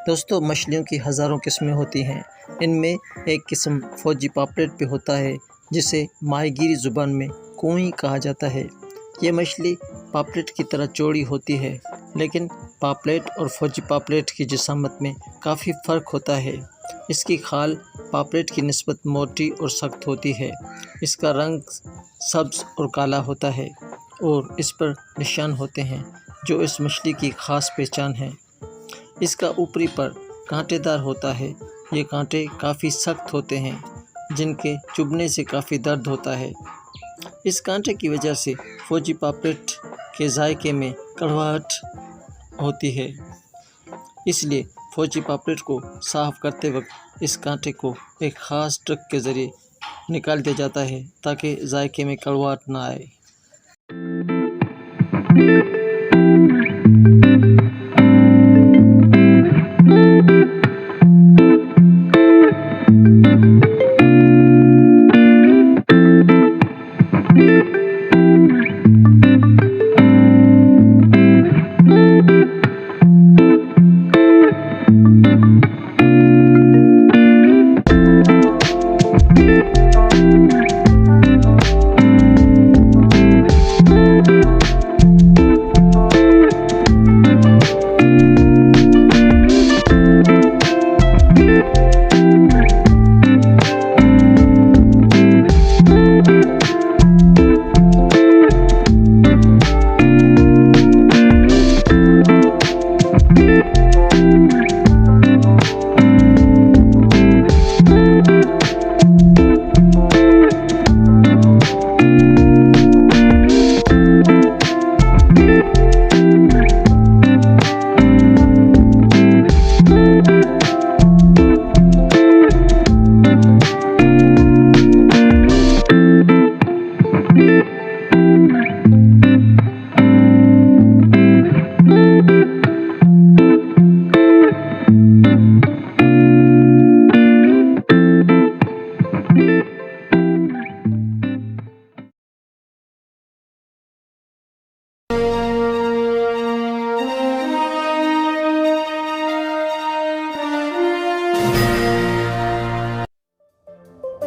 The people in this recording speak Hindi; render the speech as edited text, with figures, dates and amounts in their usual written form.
दोस्तों, मछलियों की हज़ारों किस्में होती हैं। इनमें एक किस्म फौजी पापलेट पे होता है, जिसे माहीगीरी ज़ुबान में कोई कहा जाता है। ये मछली पापलेट की तरह चौड़ी होती है, लेकिन पापलेट और फौजी पापलेट की जिसामत में काफ़ी फ़र्क होता है। इसकी खाल पापलेट की निस्बत मोटी और सख्त होती है। इसका रंग सब्ज़ और काला होता है और इस पर निशान होते हैं, जो इस मछली की ख़ास पहचान है। इसका ऊपरी पर कांटेदार होता है। ये कांटे काफ़ी सख्त होते हैं, जिनके चुभने से काफ़ी दर्द होता है। इस कांटे की वजह से फौजी पापलेट के जायके में कड़वाहट होती है। इसलिए फौजी पापलेट को साफ़ करते वक्त इस कांटे को एक ख़ास ट्रिक के ज़रिए निकाल दिया जाता है, ताकि जायके में कड़वाहट ना आए।